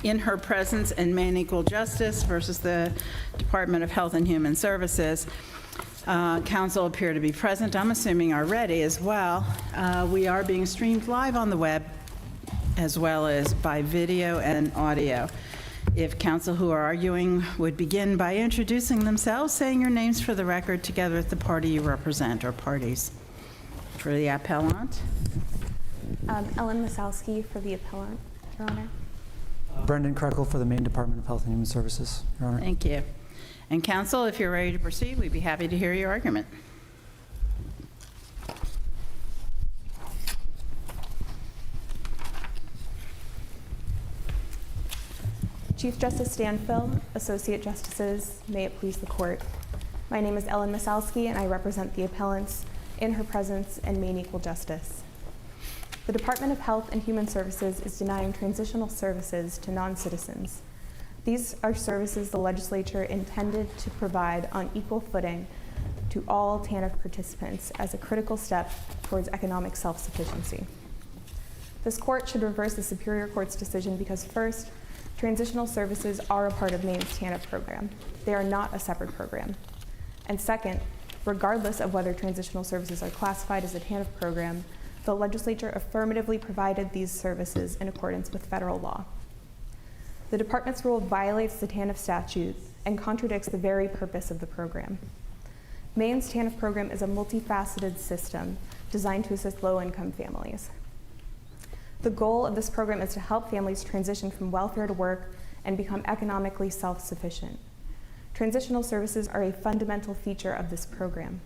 in her presence and Maine Equal Justice versus the Department of Health and Human Services. Council appear to be present. I'm assuming are ready as well. We are being streamed live on the web as well as by video and audio. If counsel who are arguing would begin by introducing themselves, saying your names for the record together with the party you represent or parties. For the appellant. Ellen Masalsky for the appellant, Your Honor. Branden Kreckel for the Maine Department of Health and Human Services, Your Honor. Thank you. And counsel, if you're ready to proceed, we'd be happy to hear your argument. Chief Justice Stanfill, Associate Justices, may it please the court. My name is Ellen Masalsky and I represent the appellants in her presence and Maine Equal Justice. The Department of Health and Human Services is denying transitional services to non-citizens. These are services the legislature intended to provide on equal footing to all TANF participants as a critical step towards economic self-sufficiency. This court should reverse the Superior Court's decision because first, transitional services are a part of Maine's TANF program. They are not a separate program. And second, regardless of whether transitional services are classified as a TANF program, the legislature affirmatively provided these services in accordance with federal law. The department's rule violates the TANF statute and contradicts the very purpose of the program. Maine's TANF program is a multifaceted system designed to assist low-income families. The goal of this program is to help families transition from welfare to work and become economically self-sufficient. Transitional services are a fundamental feature of this program.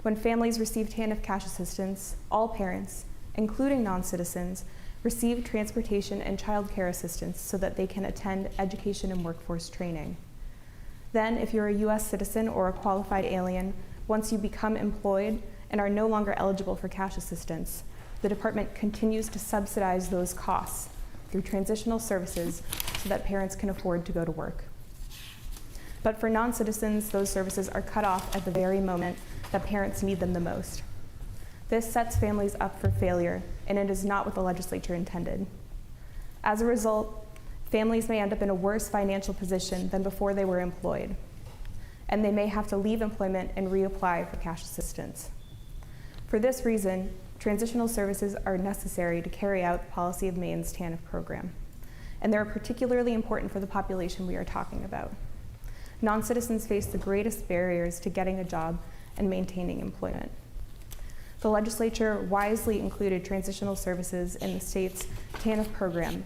When families receive TANF cash assistance, all parents, including non-citizens, receive transportation and child care assistance so that they can attend education and workforce training. Then, if you're a U.S. citizen or a qualified alien, once you become employed and are no longer eligible for cash assistance, the department continues to subsidize those costs through transitional services so that parents can afford to go to work. But for non-citizens, those services are cut off at the very moment that parents need them the most. This sets families up for failure, and it is not what the legislature intended. As a result, families may end up in a worse financial position than before they were employed, and they may have to leave employment and reapply for cash assistance. For this reason, transitional services are necessary to carry out the policy of Maine's TANF program, and they're particularly important for the population we are talking about. Non-citizens face the greatest barriers to getting a job and maintaining employment. The legislature wisely included transitional services in the state's TANF program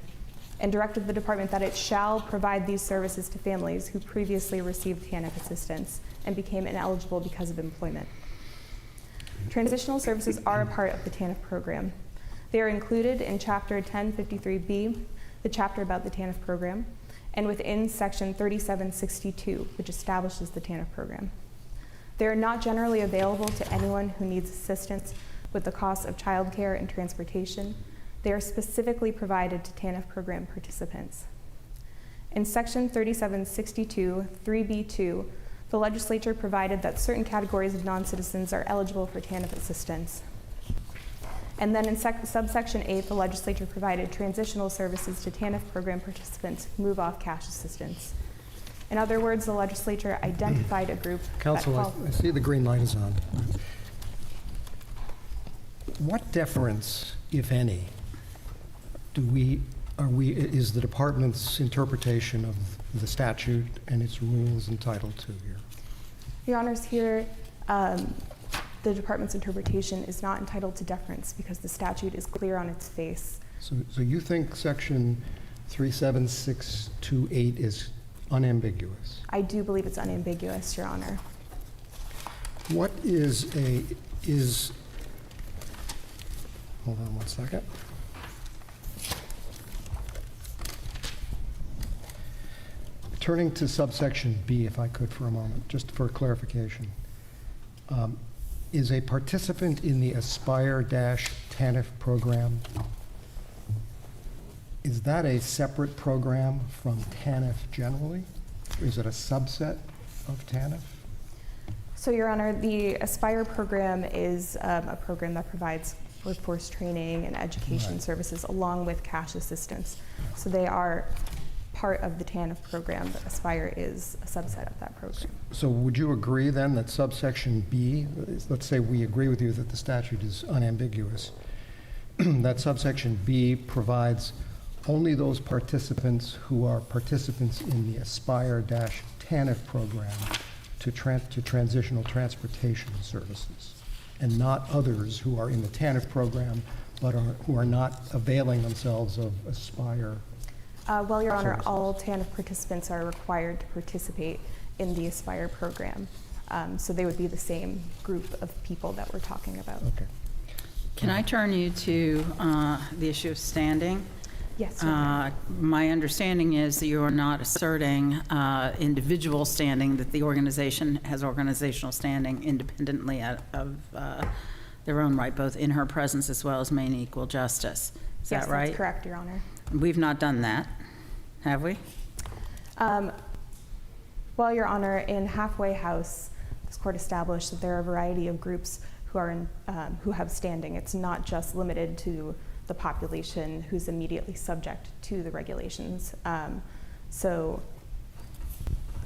and directed the department that it shall provide these services to families who previously received TANF assistance and became ineligible because of employment. Transitional services are a part of the TANF program. They are included in Chapter 1053B, the chapter about the TANF program, and within Section 3762, which establishes the TANF program. They are not generally available to anyone who needs assistance with the costs of childcare and transportation. They are specifically provided to TANF program participants. In Section 3762, 3B2, the legislature provided that certain categories of non-citizens are eligible for TANF assistance. And then in subsection 8, the legislature provided transitional services to TANF program participants who move off cash assistance. In other words, the legislature identified a group. Counsel, I see the green light is on. What deference, if any, is the department's interpretation of the statute and its rules entitled to here? Your Honors, here, the department's interpretation is not entitled to deference because the statute is clear on its face. So you think Section 37628 is unambiguous? I do believe it's unambiguous, Your Honor. What hold on one second. Turning to subsection B, if I could for a moment, just for clarification. Is a participant in the Aspire-TANF program, is that a separate program from TANF generally? Or is it a subset of TANF? So, Your Honor, the Aspire program is a program that provides workforce training and education Right. services, along with cash assistance. So they are part of the TANF program, but Aspire is a subset of that program. So would you agree then that subsection B, let's say we agree with you that the statute is unambiguous, that subsection B provides only those participants who are participants in the Aspire-TANF program to transitional transportation services, and not others who are in the TANF program but who are not availing themselves of Aspire? Well, Your Honor, Services. all TANF participants are required to participate in the Aspire program. So they would be the same group of people that we're talking about. Okay. Can I turn you to the issue of standing? Yes, Your Honor. My understanding is that you are not asserting individual standing, that the organization has organizational standing independently of their own right, both in her presence as well as Maine Equal Justice. Is Yes, that right? that's correct, Your Honor. We've not done that, have we? Well, Your Honor, in Halfway House, this court established that there are a variety of groups who have standing. It's not just limited to the population who's immediately subject to the regulations. So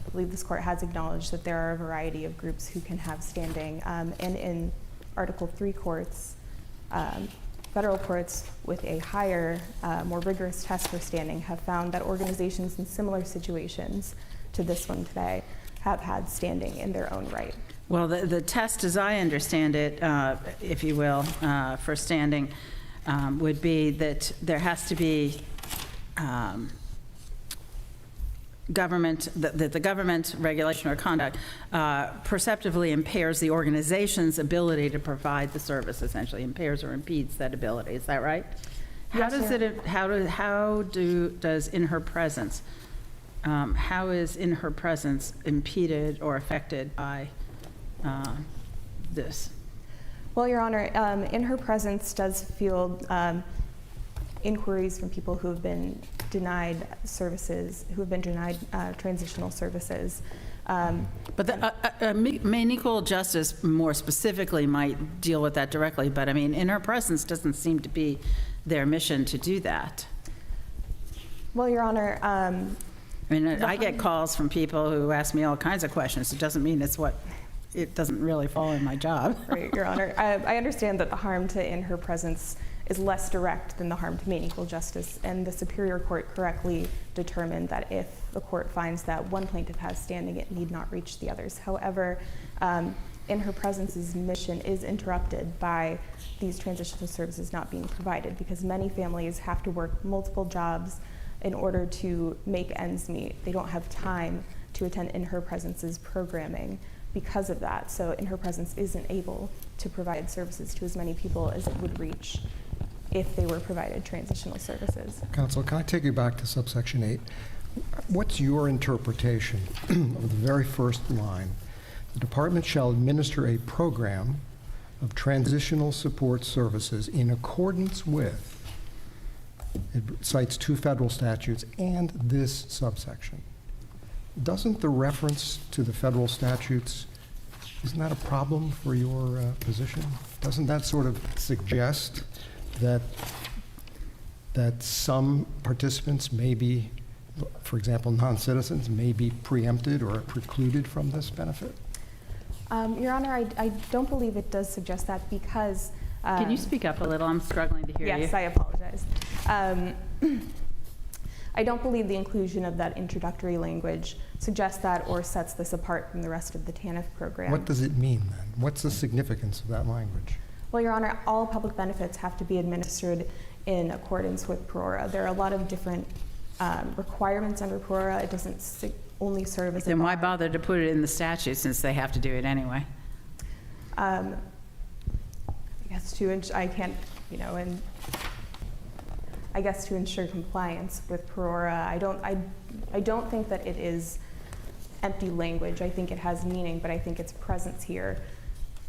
I believe this court has acknowledged that there are a variety of groups who can have standing. And in Article 3 courts, federal courts with a higher, more rigorous test for standing have found that organizations in similar situations to this one today have had standing in their own right. Well, the test, as I understand it, if you will, for standing, would be that there has to be government, that the government regulation or conduct perceptively impairs the organization's ability to provide the service, essentially impairs or impedes that ability. Is that right? Yes, Does in her presence, how is in her presence impeded or affected by this? Well, Your Honor, in her presence does field inquiries from people who have been denied services, who have been denied transitional services. But Maine Equal Justice more specifically might deal with that directly, but I mean, in her presence doesn't seem to be their mission to do that. Well, Your Honor, I mean, I get calls from people who ask me all kinds of questions. It doesn't mean it doesn't really fall in my job. right, Your Honor, I understand that the harm to in her presence is less direct than the harm to Maine Equal Justice, and the Superior Court correctly determined that if the court finds that one plaintiff has standing, it need not reach the others. However, in her presence's mission is interrupted by these transitional services not being provided, because many families have to work multiple jobs in order to make ends meet. They don't have time to attend in her presence's programming because of that. So in her presence isn't able to provide services to as many people as it would reach if they were provided transitional services. Counsel, can I take you back to subsection 8? What's your interpretation of the very first line? The department shall administer a program of transitional support services in accordance with, it cites 2 federal statutes and this subsection. Doesn't the reference to the federal statutes, isn't that a problem for your position? Doesn't that sort of suggest that some participants may be, for example, non-citizens, may be preempted or precluded from this benefit? Your Honor, I don't believe it does suggest that because... Can you speak up a little? I'm struggling to hear you. Yes, I apologize. I don't believe the inclusion of that introductory language suggests that or sets this apart from the rest of the TANF program. What does it mean then? What's the significance of that language? Well, Your Honor, all public benefits have to be administered in accordance with PRORA. There are a lot of different requirements under PRORA. It doesn't only serve as a Then why bar. bother to put it in the statute since they have to do it anyway? I guess I guess to ensure compliance with PRORA. I don't think that it is empty language. I think it has meaning, but I think its presence here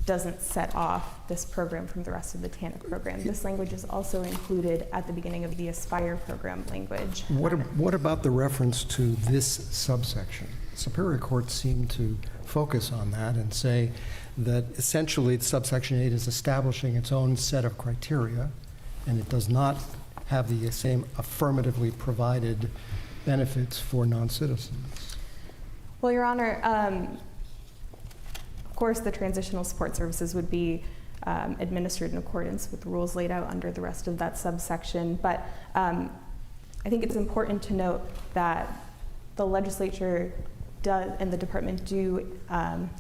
doesn't set off this program from the rest of the TANF program. This language is also included at the beginning of the Aspire program language. What about the reference to this subsection, Superior Court seemed to focus on that and say that essentially subsection 8 is establishing its own set of criteria, and it does not have the same affirmatively provided benefits for non-citizens. Well, Your Honor, of course, the transitional support services would be administered in accordance with the rules laid out under the rest of that subsection. But I think it's important to note that the legislature does and the department do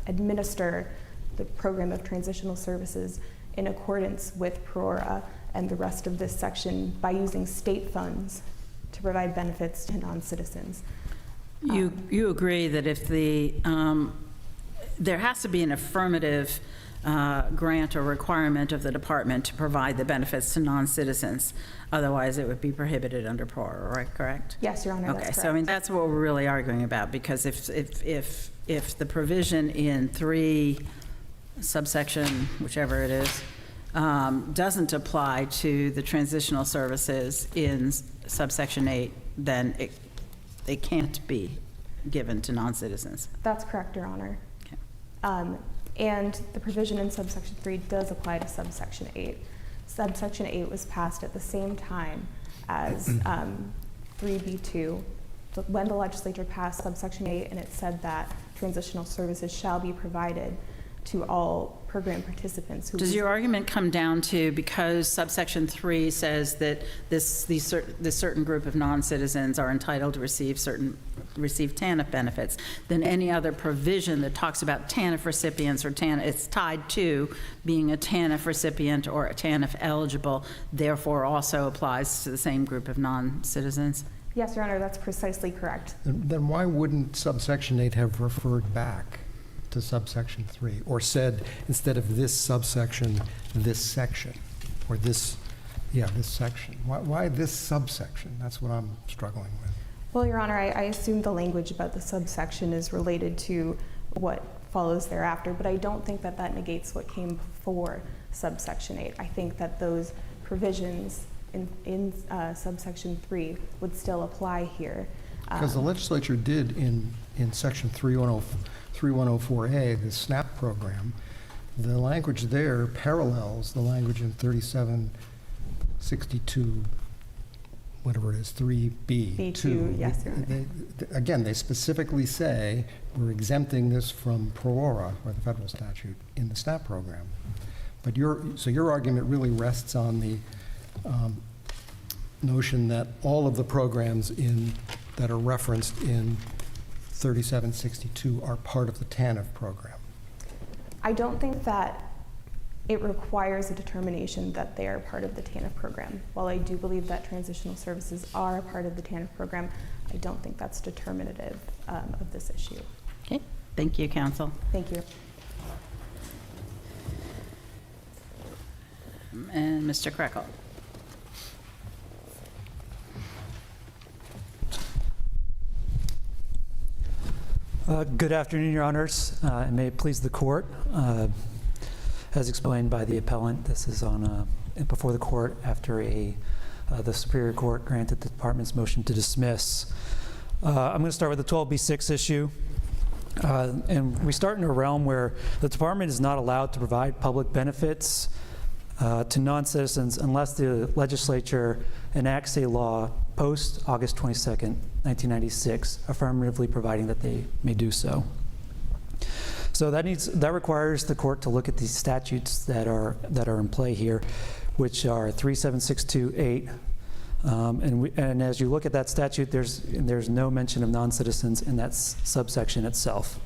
administer the program of transitional services in accordance with PRORA and the rest of this section by using state funds to provide benefits to non-citizens. You agree that if there has to be an affirmative grant or requirement of the department to provide the benefits to non-citizens, otherwise it would be prohibited under PRORA, right? Correct? Yes, Your Honor, that's Okay, correct. so I mean that's what we're really arguing about, because if the provision in 3 subsection, whichever it is, doesn't apply to the transitional services in subsection 8, then it can't be given to non-citizens. That's correct, Your Honor. Okay. And the provision in subsection 3 does apply to subsection 8. Subsection 8 was passed at the same time as 3B2. When the legislature passed subsection 8 and it said that transitional services shall be provided to all program participants. Does your argument come down to, because subsection 3 says that this certain group of non-citizens are entitled to receive TANF benefits, then any other provision that talks about TANF recipients or it's tied to being a TANF recipient or a TANF eligible, therefore also applies to the same group of non-citizens? Yes, Your Honor, that's precisely correct. Then why wouldn't subsection 8 have referred back to subsection 3, or said, instead of this subsection, this section, or this section? Why this subsection? That's what I'm struggling with. Well, Your Honor, I assume the language about the subsection is related to what follows thereafter, but I don't think that that negates what came before subsection 8. I think that those provisions in subsection 3 would still apply here. Because the legislature did in section 3104A, the SNAP program, the language there parallels the language in 3762, whatever it is, 3B2. B2, yes, Your Honor. Again, they specifically say we're exempting this from PRORA, or the federal statute, in the SNAP program. But your argument really rests on the notion that all of the programs that are referenced in 3762 are part of the TANF program. I don't think that it requires a determination that they are part of the TANF program. While I do believe that transitional services are a part of the TANF program, I don't think that's determinative of this issue. Okay, thank you, counsel. Thank you. And Mr. Kreckel. Good afternoon, Your Honors, and may it please the court. As explained by the appellant, this is on before the court after the Superior Court granted the department's motion to dismiss. I'm going to start with the 12B6 issue. And we start in a realm where the department is not allowed to provide public benefits to non-citizens unless the legislature enacts a law post August 22nd, 1996, affirmatively providing that they may do so. So that requires the court to look at the statutes that are in play here, which are 37628. And as you look at that statute, there's no mention of non-citizens in that subsection itself.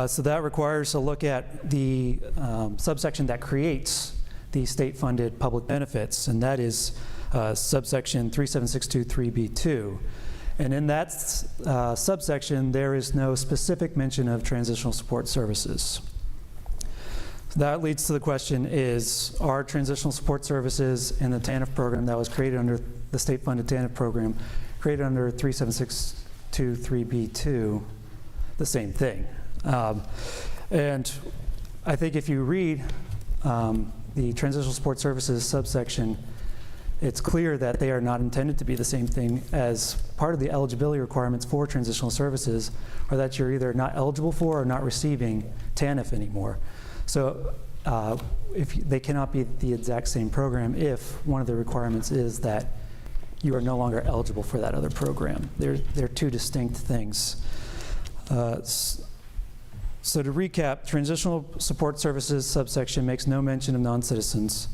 So that requires a look at the subsection that creates the state-funded public benefits, and that is subsection 37623B2. And in that subsection, there is no specific mention of transitional support services. So that leads to the question are transitional support services in the TANF program that was created under the state-funded TANF program, created under 37623B2, the same thing? And I think if you read the transitional support services subsection, it's clear that they are not intended to be the same thing as part of the eligibility requirements for transitional services, or that you're either not eligible for or not receiving TANF anymore. So they cannot be the exact same program if one of the requirements is that you are no longer eligible for that other program. They're two distinct things. So to recap, transitional support services subsection makes no mention of non-citizens.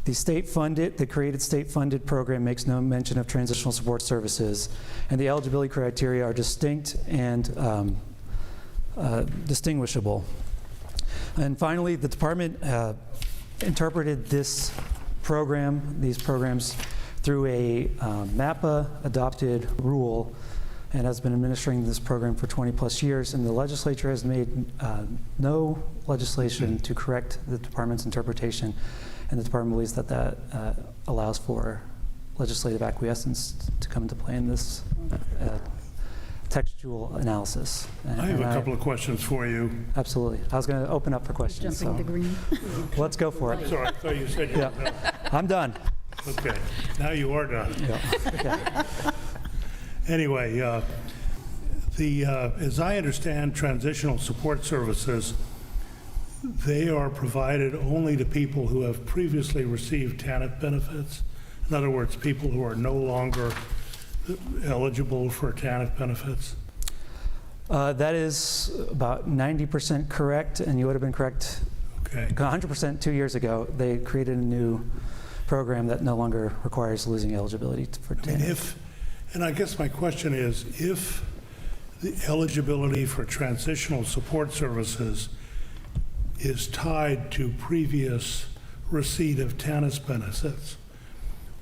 The created state-funded program makes no mention of transitional support services, and the eligibility criteria are distinct and distinguishable. And finally, the department interpreted these programs through a MAPA adopted rule, and has been administering this program for 20 plus years, and the legislature has made no legislation to correct the department's interpretation, and the department believes that that allows for legislative acquiescence to come into play in this textual analysis. I have a couple of questions for you. Absolutely. I was going to open up for questions. Jumping the green. Let's go for it. Sorry, I thought you said you were done. I'm done. Okay, now you are done. Okay. Anyway, as I understand transitional support services, they are provided only to people who have previously received TANF benefits. In other words, people who are no longer eligible for TANF benefits. That is about 90% correct, and you would have been correct Okay. 100% 2 years ago. They created a new program that no longer requires losing eligibility for TANF. And I guess my question is, if the eligibility for transitional support services is tied to previous receipt of TANF benefits,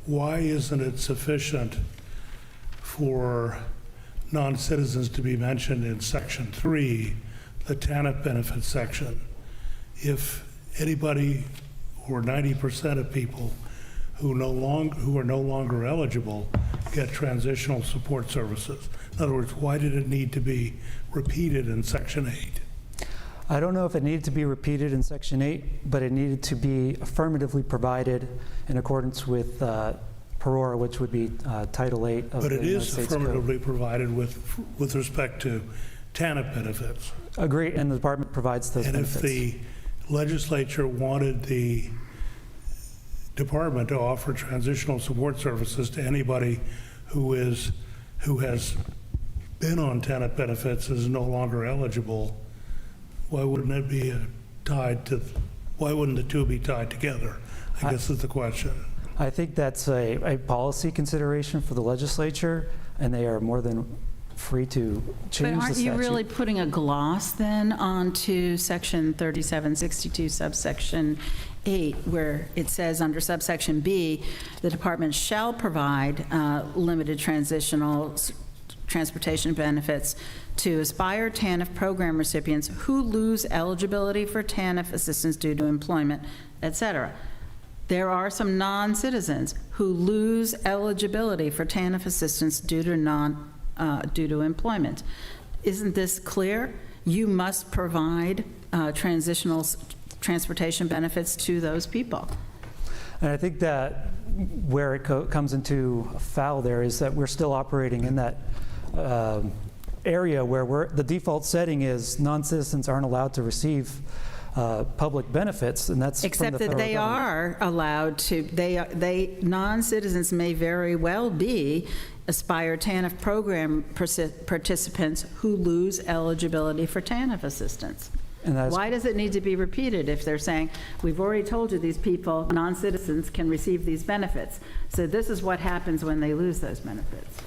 why isn't it sufficient for non-citizens to be mentioned in Section 3, the TANF benefits section, if anybody or 90% of people who are no longer eligible get transitional support services? In other words, why did it need to be repeated in Section 8? I don't know if it needed to be repeated in Section 8, but it needed to be affirmatively provided in accordance with PERORA, which would be Title 8 of But the it United is States Code. affirmatively provided with respect to TANF benefits. Agreed, and the department provides those And benefits. if the legislature wanted the department to offer transitional support services to anybody who has been on TANF benefits is no longer eligible, why wouldn't it be why wouldn't the two be tied together? I guess is the question. I think that's a policy consideration for the legislature, and they are more than free to change But the aren't statute. you really putting a gloss then onto Section 3762, subsection 8, where it says under subsection B, the department shall provide limited transitional transportation benefits to Aspire TANF program recipients who lose eligibility for TANF assistance due to employment, et cetera. There are some non-citizens who lose eligibility for TANF assistance due to employment. Isn't this clear? You must provide transitional transportation benefits to those people. And I think that where it comes into foul there is that we're still operating in that area where the default setting is non-citizens aren't allowed to receive public benefits, and that's Except from the that federal they government. are allowed to, non-citizens may very well be Aspire TANF program participants who lose eligibility for TANF assistance. And that's- Why does it need to be repeated if they're saying, we've already told you these people, non-citizens can receive these benefits, so this is what happens when they lose those benefits?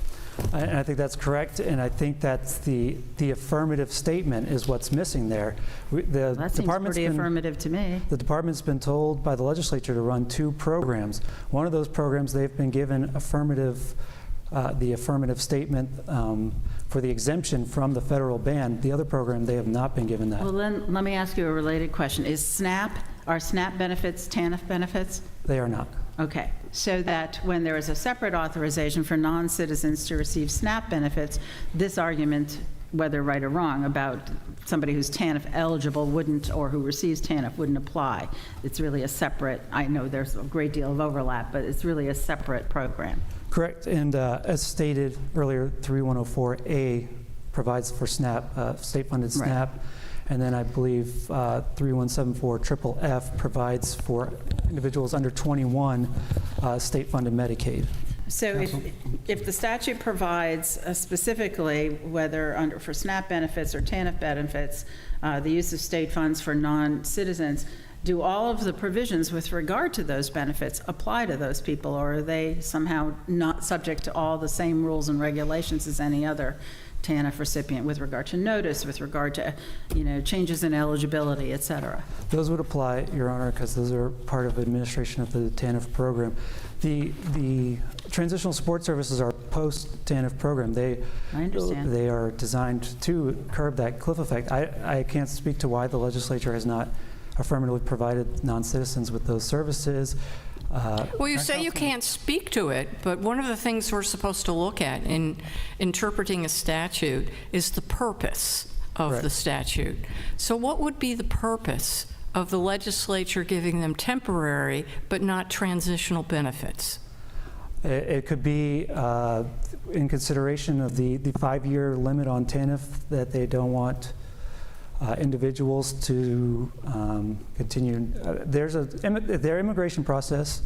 And I think that's correct, and I think that's the affirmative statement is what's missing there. That seems pretty affirmative to me. The department's been told by the legislature to run two programs. One of those programs, they've been given the affirmative statement for the exemption from the federal ban. The other program, they have not been given that. Well, then, let me ask you a related question. Are SNAP benefits TANF benefits? They are not. Okay, so that when there is a separate authorization for non-citizens to receive SNAP benefits, this argument whether right or wrong, about somebody who's TANF eligible wouldn't, or who receives TANF wouldn't apply. It's really a separate, I know there's a great deal of overlap, but it's really a separate program. Correct, and as stated earlier, 3104A provides for SNAP, state-funded Right. SNAP, and then I believe 3174 triple F provides for individuals under 21 state-funded Medicaid. So if the statute provides specifically, whether for SNAP benefits or TANF benefits, the use of state funds for non-citizens, do all of the provisions with regard to those benefits apply to those people, or are they somehow not subject to all the same rules and regulations as any other TANF recipient with regard to notice, with regard to, changes in eligibility, et cetera? Those would apply, Your Honor, because those are part of administration of the TANF program. The transitional support services are post-TANF program. I understand. They are designed to curb that cliff effect. I can't speak to why the legislature has not affirmatively provided non-citizens with those services. Well, you say you can't speak to it, but one of the things we're supposed to look at in interpreting a statute is the purpose of Right. the statute. So what would be the purpose of the legislature giving them temporary but not transitional benefits? It could be in consideration of the 5-year limit on TANF, that they don't want individuals to continue. Their immigration process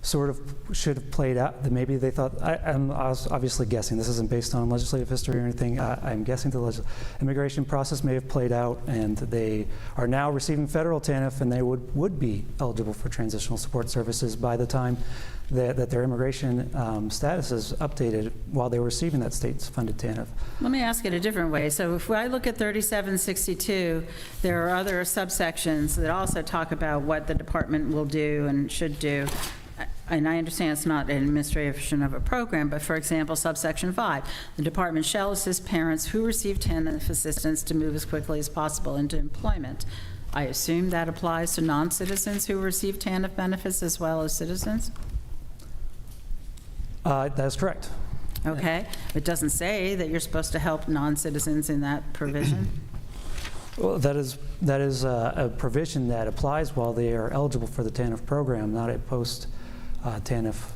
sort of should have played out. That maybe they thought, I was obviously guessing, this isn't based on legislative history or anything, I'm guessing the immigration process may have played out, and they are now receiving federal TANF, and they would be eligible for transitional support services by the time that their immigration status is updated while they were receiving that state-funded TANF. Let me ask it a different way. So if I look at 3762, there are other subsections that also talk about what the department will do and should do. And I understand it's not an administration of a program, but for example, subsection 5, the department shall assist parents who receive TANF assistance to move as quickly as possible into employment. I assume that applies to non-citizens who receive TANF benefits as well as citizens? That's correct. Okay. It doesn't say that you're supposed to help non-citizens in that provision? Well, that is a provision that applies while they are eligible for the TANF program, not a post-TANF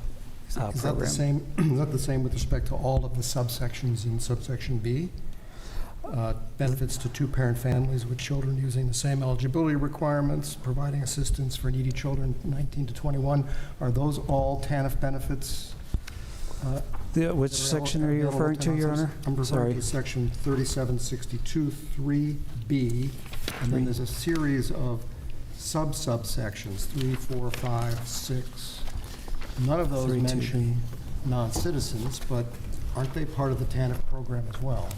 program. Is that the same, is that the same with respect to all of the subsections in subsection B? Benefits to two-parent families with children using the same eligibility requirements, providing assistance for needy children 19 to 21. Are those all TANF benefits? Which section are you referring to, Your Honor? I'm referring Sorry. to section 3762, 3B, and then there's a series of subsections, 3, 4, 5, 6. None of those 3, 2. mention non-citizens, but aren't they part of the TANF program as well?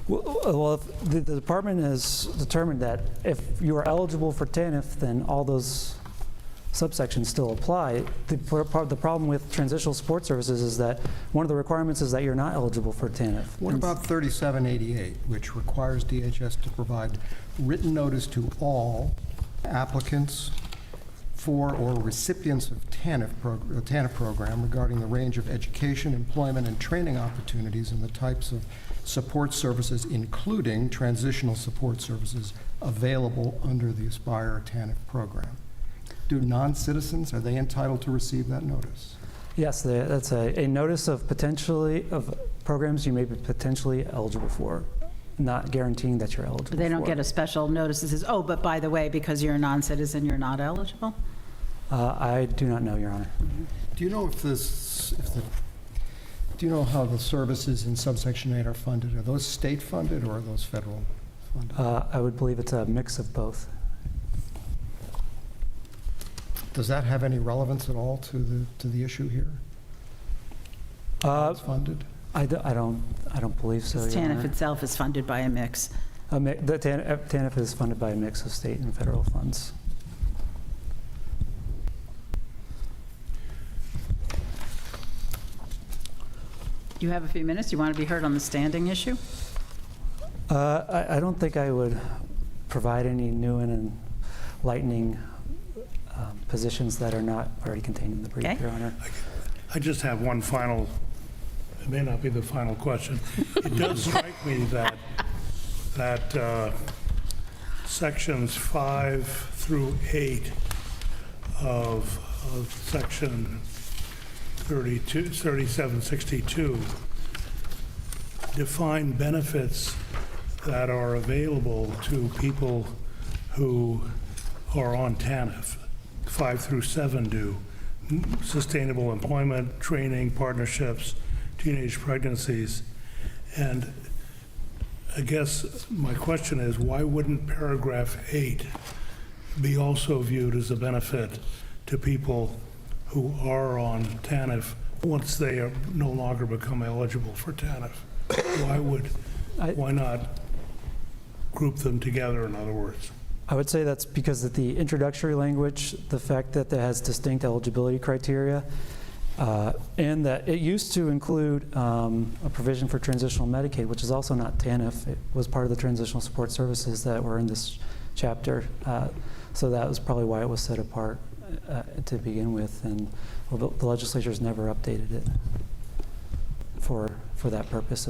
Well, if the department has determined that if you are eligible for TANF, then all those subsections still apply. The problem with transitional support services is that one of the requirements is that you're not eligible for TANF. What about 3788, which requires DHS to provide written notice to all applicants for or recipients of TANF program regarding the range of education, employment, and training opportunities and the types of support services, including transitional support services, available under the Aspire TANF program? Do non-citizens, are they entitled to receive that notice? Yes, that's a notice of programs you may be potentially eligible for, not guaranteeing that you're eligible. They don't get a special notice that says, oh, but by the way, because you're a non-citizen, you're not eligible? I do not know, Your Honor. Do you know do you know how the services in subsection 8 are funded? Are those state funded or are those federal funded? I would believe it's a mix of both. Does that have any relevance at all to the issue here? How it's funded? I don't believe so, Because Your TANF Honor. itself is funded by a mix. The TANF is funded by a mix of state and federal funds. You have a few minutes. You want to be heard on the standing issue? I don't think I would provide any new and enlightening positions that are not already contained in the brief, Okay. Your Honor. I just have one final it may not be the final question. It does strike me that sections 5 through 8 of section 3762 define benefits that are available to people who are on TANF. 5 through 7 do. Sustainable employment, training, partnerships, teenage pregnancies. And I guess my question is, why wouldn't paragraph 8 be also viewed as a benefit to people who are on TANF once they are no longer become eligible for TANF? Why not group them together, in other words? I would say that's because of the introductory language, the fact that it has distinct eligibility criteria, and that it used to include a provision for transitional Medicaid, which is also not TANF. It was part of the transitional support services that were in this chapter. So that was probably why it was set apart to begin with, and the legislature's never updated it for that purpose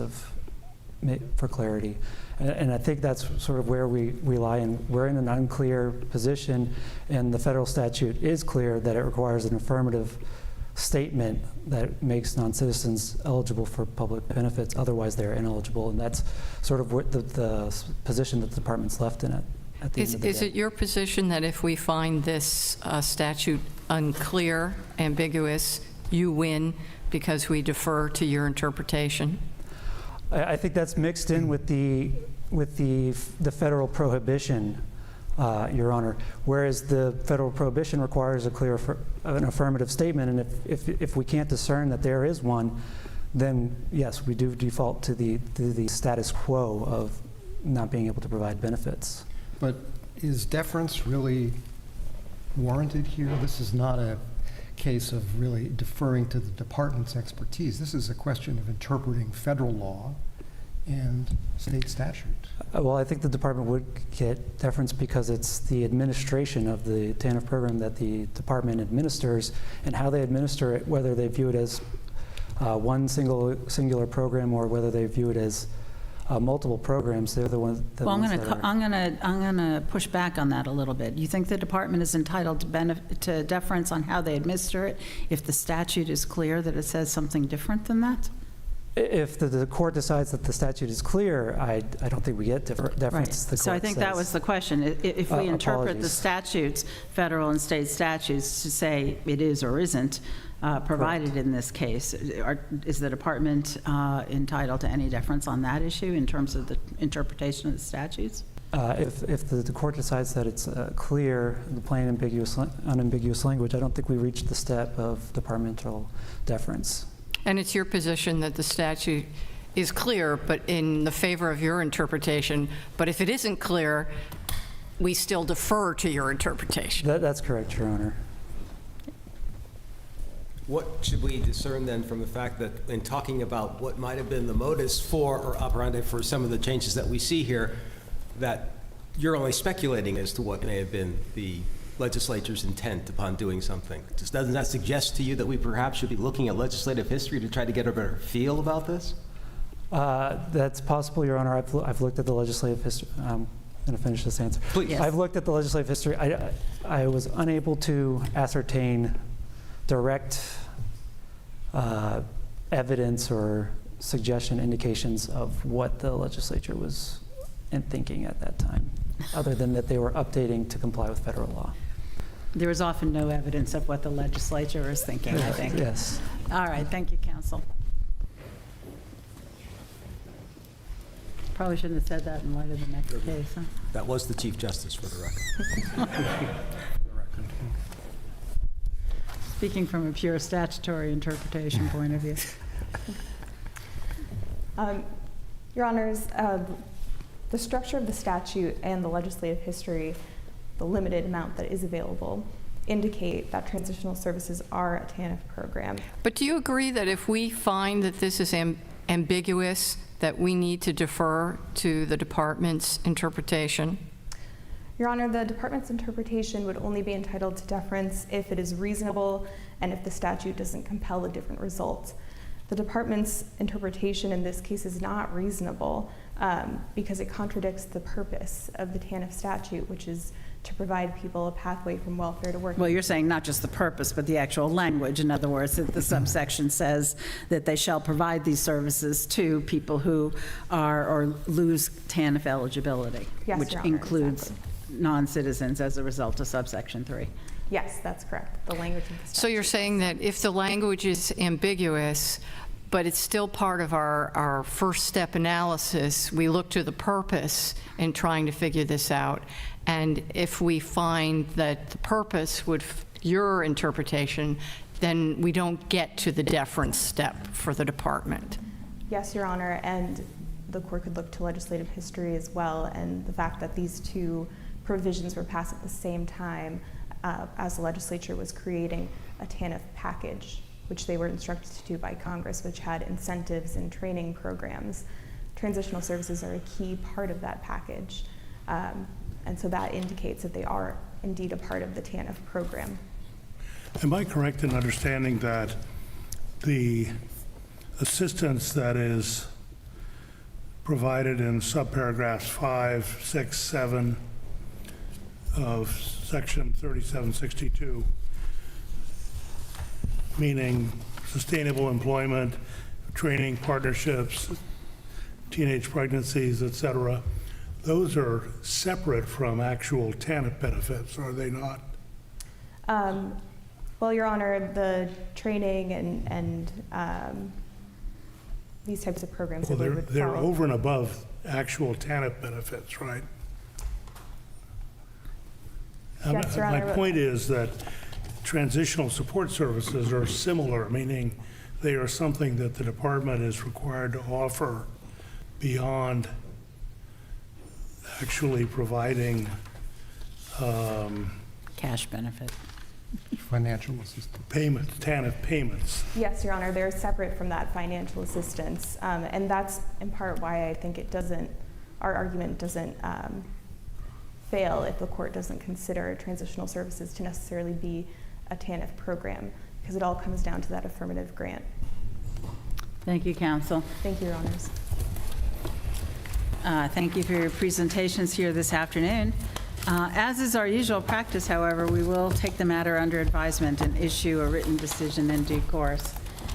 for clarity. And I think that's sort of where we lie, and we're in an unclear position, and the federal statute is clear that it requires an affirmative statement that makes non-citizens eligible for public benefits, otherwise they're ineligible, and that's sort of what the position that the department's left in it at the end of the day. Is it your position that if we find this statute unclear, ambiguous, you win because we defer to your interpretation? I think that's mixed in with the federal prohibition, Your Honor. Whereas the federal prohibition requires an affirmative statement, and if we can't discern that there is one, then yes, we do default to the status quo of not being able to provide benefits. But is deference really warranted here? This is not a case of really deferring to the department's expertise. This is a question of interpreting federal law and state statute. Well, I think the department would get deference because it's the administration of the TANF program that the department administers, and how they administer it, whether they view it as one singular program or whether they view it as multiple programs. They're the ones. Well, I'm going to push back on that a little bit. You think the department is entitled to deference on how they administer it if the statute is clear that it says something different than that? If the court decides that the statute is clear, I don't think we get deference. Right. The So I court think says. that was the question. If we interpret the Apologies. statutes, federal and state statutes, to say it is or isn't provided in this case, is the department entitled to any deference on that issue in terms of the interpretation of the statutes? If the court decides that it's clear, the plain, unambiguous language, I don't think we reach the step of departmental deference. And it's your position that the statute is clear, but in the favor of your interpretation, but if it isn't clear, we still defer to your interpretation. That's correct, Your Honor. What should we discern then from the fact that in talking about what might have been the modus for or operandi for some of the changes that we see here, that you're only speculating as to what may have been the legislature's intent upon doing something? Doesn't that suggest to you that we perhaps should be looking at legislative history to try to get a better feel about this? That's possible, Your Honor. I've looked at the legislative history. I'm going to finish this answer. Please. Yes. I've looked at the legislative history. I was unable to ascertain direct evidence or suggestion indications of what the legislature was thinking at that time, other than that they were updating to comply with federal law. There is often no evidence of what the legislature is thinking, I think. Yes. All right, thank you, counsel. Probably shouldn't have said that in light of the next case, huh? That was the Chief Justice, for the record. Speaking from a pure statutory interpretation point of view. Your Honors, the structure of the statute and the legislative history, the limited amount that is available, indicate that transitional services are a TANF program. But do you agree that if we find that this is ambiguous, that we need to defer to the department's interpretation? Your Honor, the department's interpretation would only be entitled to deference if it is reasonable and if the statute doesn't compel a different result. The department's interpretation in this case is not reasonable because it contradicts the purpose of the TANF statute, which is to provide people a pathway from welfare to work. Well, you're saying not just the purpose, but the actual language. In other words, that the subsection says that they shall provide these services to people who are or lose TANF eligibility, Yes, which Your Honor, includes exactly. non-citizens as a result of subsection 3. Yes, that's correct. The language of the statute. So you're saying that if the language is ambiguous, but it's still part of our first step analysis, we look to the purpose in trying to figure this out. And if we find that the purpose would, your interpretation, then we don't get to the deference step for the department. Yes, Your Honor, and the court could look to legislative history as well, and the fact that these two provisions were passed at the same time as the legislature was creating a TANF package, which they were instructed to do by Congress, which had incentives and training programs. Transitional services are a key part of that package, and so that indicates that they are indeed a part of the TANF program. Am I correct in understanding that the assistance that is provided in subparagraphs 5, 6, 7 of section 3762, meaning sustainable employment, training, partnerships, teenage pregnancies, et cetera, those are separate from actual TANF benefits, are they not? Well, Your Honor, the training and these types of programs Well, that we would they're follow. over and above actual TANF benefits, right? Yes, Your My Honor. point is that transitional support services are similar, meaning they are something that the department is required to offer beyond actually providing Cash benefit. Financial assistance. payments, TANF payments. Yes, Your Honor, they're separate from that financial assistance, and that's in part why I think it doesn't, our argument doesn't fail if the court doesn't consider transitional services to necessarily be a TANF program, because it all comes down to that affirmative grant. Thank you, counsel. Thank you, Your Honors. Thank you for your presentations here this afternoon. As is our usual practice, however, we will take the matter under advisement and issue a written decision in due course.